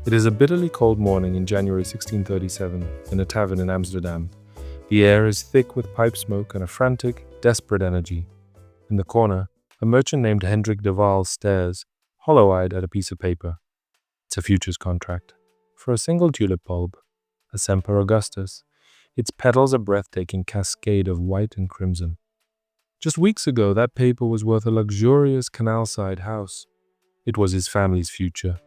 It is a bitterly cold morning in January 1637 in a tavern in Amsterdam. The air is thick with pipe smoke and a frantic, desperate energy. In the corner, a merchant named Hendrik de Waal stares, hollow-eyed, at a piece of paper. It's a futures contract for a single tulip bulb, a Semper Augustus, its petals a breathtaking cascade of white and crimson. Just weeks ago, that paper was worth a luxurious canal-side house. It was his family's future.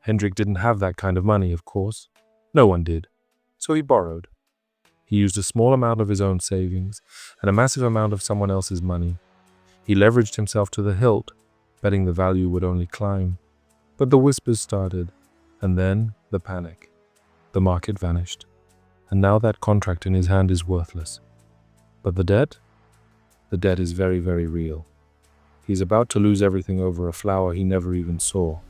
Hendrik didn't have that kind of money, of course. No one did. So he borrowed. He used a small amount of his own savings and a massive amount of someone else's money. He leveraged himself to the hilt, betting the value would only climb. But the whispers started, and then the panic. The market vanished, and now that contract in his hand is worthless. But the debt? The debt is very, very real. He's about to lose everything over a flower he never even saw.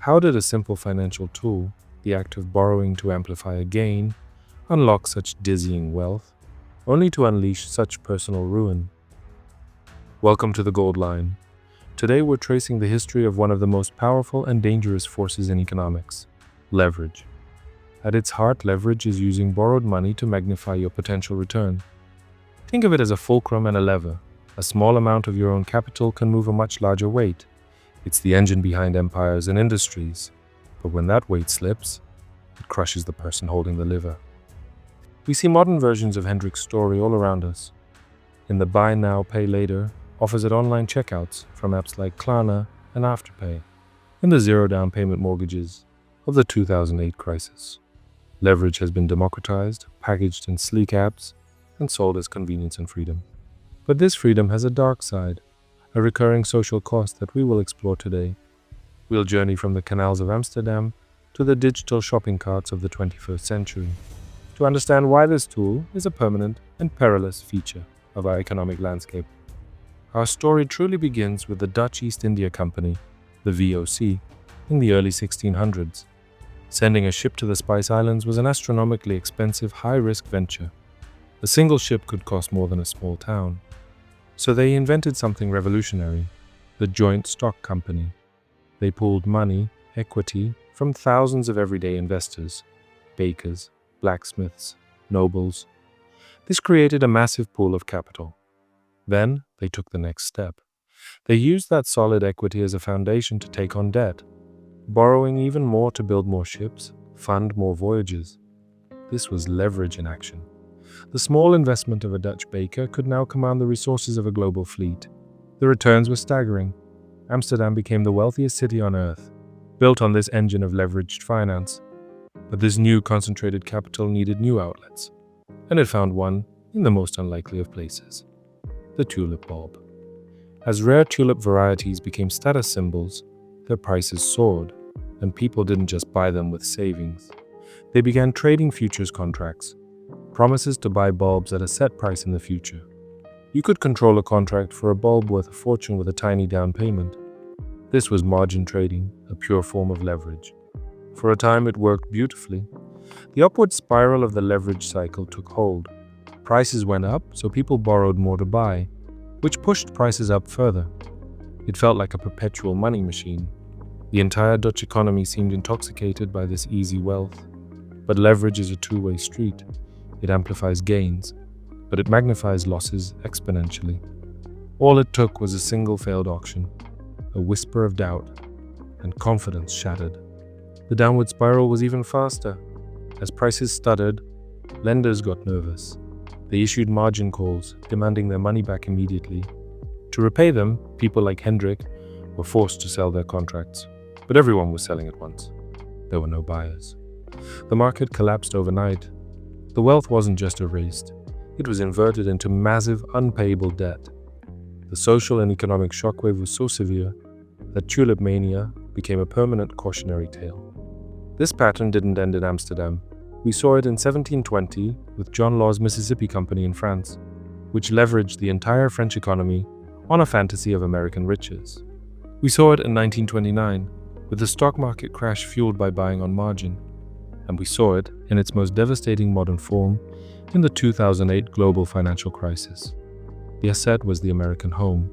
How did a simple financial tool, the act of borrowing to amplify a gain, unlock such dizzying wealth, only to unleash such personal ruin? Welcome to the Gold Line. Today we're tracing the history of one of the most powerful and dangerous forces in economics: leverage. At its heart, leverage is using borrowed money to magnify your potential return. Think of it as a fulcrum and a lever. A small amount of your own capital can move a much larger weight. It's the engine behind empires and industries. But when that weight slips, it crushes the person holding the lever. We see modern versions of Hendrik's story all around us. In the buy now, pay later offers at online checkouts from apps like Klarna and Afterpay. In the zero down payment mortgages of the 2008 crisis. Leverage has been democratized, packaged in sleek apps, and sold as convenience and freedom. But this freedom has a dark side, a recurring social cost that we will explore today. We'll journey from the canals of Amsterdam to the digital shopping carts of the 21st century to understand why this tool is a permanent and perilous feature of our economic landscape. Our story truly begins with the Dutch East India Company, the VOC, in the early 1600s. Sending a ship to the Spice Islands was an astronomically expensive, high-risk venture. A single ship could cost more than a small town. So they invented something revolutionary: the joint stock company. They pooled money, equity, from thousands of everyday investors, bakers, blacksmiths, nobles. This created a massive pool of capital. Then they took the next step. They used that solid equity as a foundation to take on debt, borrowing even more to build more ships, fund more voyages. This was leverage in action. The small investment of a Dutch baker could now command the resources of a global fleet. The returns were staggering. Amsterdam became the wealthiest city on earth, built on this engine of leveraged finance. But this new concentrated capital needed new outlets, and it found one in the most unlikely of places: the tulip bulb. As rare tulip varieties became status symbols, their prices soared, and people didn't just buy them with savings. They began trading futures contracts, promises to buy bulbs at a set price in the future. You could control a contract for a bulb worth a fortune with a tiny down payment. This was margin trading, a pure form of leverage. For a time it worked beautifully. The upward spiral of the leverage cycle took hold. Prices went up, so people borrowed more to buy, which pushed prices up further. It felt like a perpetual money machine. The entire Dutch economy seemed intoxicated by this easy wealth. But leverage is a two-way street. It amplifies gains, but it magnifies losses exponentially. All it took was a single failed auction, a whisper of doubt, and confidence shattered. The downward spiral was even faster. As prices stuttered, lenders got nervous. They issued margin calls, demanding their money back immediately. To repay them, people like Hendrik were forced to sell their contracts, but everyone was selling at once. There were no buyers. The market collapsed overnight. The wealth wasn't just erased, it was inverted into massive, unpayable debt. The social and economic shockwave was so severe that Tulip Mania became a permanent cautionary tale. This pattern didn't end in Amsterdam. We saw it in 1720 with John Law's Mississippi Company in France, which leveraged the entire French economy on a fantasy of American riches. We saw it in 1929 with the stock market crash fueled by buying on margin. And we saw it in its most devastating modern form in the 2008 global financial crisis. The asset was the American home.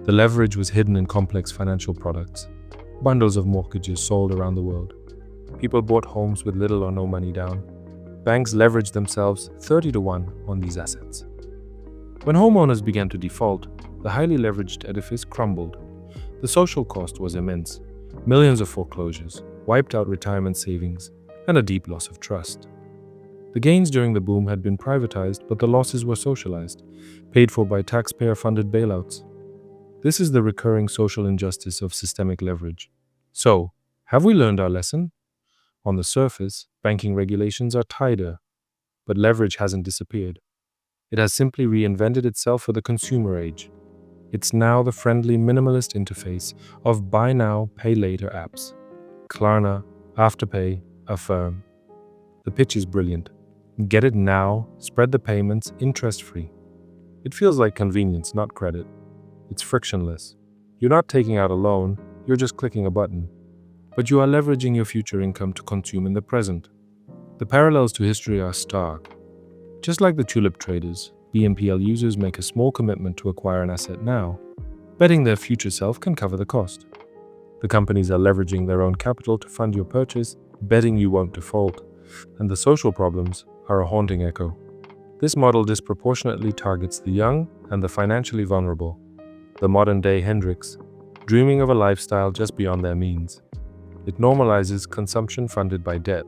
The leverage was hidden in complex financial products, bundles of mortgages sold around the world. People bought homes with little or no money down. Banks leveraged themselves 30 to 1 on these assets. When homeowners began to default, the highly leveraged edifice crumbled. The social cost was immense. Millions of foreclosures, wiped out retirement savings, and a deep loss of trust. The gains during the boom had been privatized, but the losses were socialized, paid for by taxpayer-funded bailouts. This is the recurring social injustice of systemic leverage. So, have we learned our lesson? On the surface, banking regulations are tighter, but leverage hasn't disappeared. It has simply reinvented itself for the consumer age. It's now the friendly, minimalist interface of buy now, pay later apps. Klarna, Afterpay, Affirm. The pitch is brilliant. Get it now, spread the payments, interest-free. It feels like convenience, not credit. It's frictionless. You're not taking out a loan, you're just clicking a button. But you are leveraging your future income to consume in the present. The parallels to history are stark. Just like the tulip traders, BNPL users make a small commitment to acquire an asset now, betting their future self can cover the cost. The companies are leveraging their own capital to fund your purchase, betting you won't default. And the social problems are a haunting echo. This model disproportionately targets the young and the financially vulnerable, the modern-day Hendricks, dreaming of a lifestyle just beyond their means. It normalizes consumption funded by debt.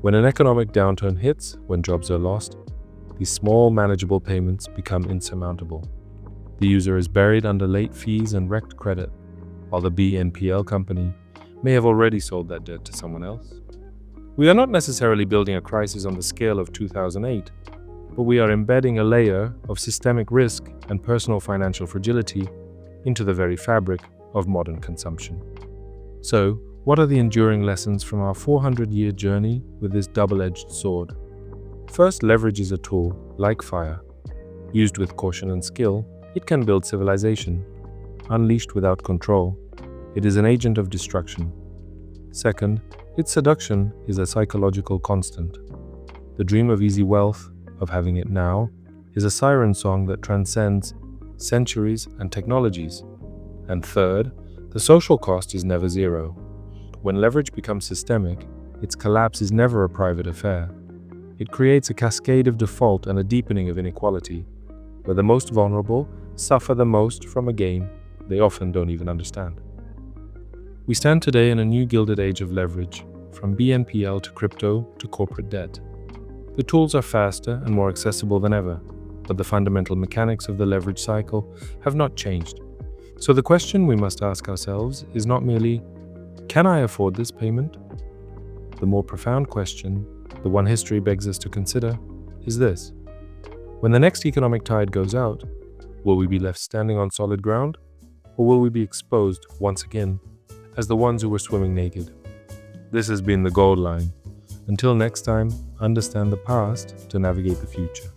When an economic downturn hits, when jobs are lost, these small, manageable payments become insurmountable. The user is buried under late fees and wrecked credit, while the BNPL company may have already sold that debt to someone else. We are not necessarily building a crisis on the scale of 2008, but we are embedding a layer of systemic risk and personal financial fragility into the very fabric of modern consumption. So, what are the enduring lessons from our 400-year journey with this double-edged sword? First, leverage is a tool, like fire. Used with caution and skill, it can build civilization. Unleashed without control, it is an agent of destruction. Second, its seduction is a psychological constant. The dream of easy wealth, of having it now, is a siren song that transcends centuries and technologies. And third, the social cost is never zero. When leverage becomes systemic, its collapse is never a private affair. It creates a cascade of default and a deepening of inequality, where the most vulnerable suffer the most from a game they often don't even understand. We stand today in a new gilded age of leverage, from BNPL to crypto to corporate debt. The tools are faster and more accessible than ever, but the fundamental mechanics of the leverage cycle have not changed. So the question we must ask ourselves is not merely, can I afford this payment? The more profound question, the one history begs us to consider, is this. When the next economic tide goes out, will we be left standing on solid ground? Or will we be exposed, once again, as the ones who were swimming naked? This has been the Gold Line. Until next time, understand the past to navigate the future.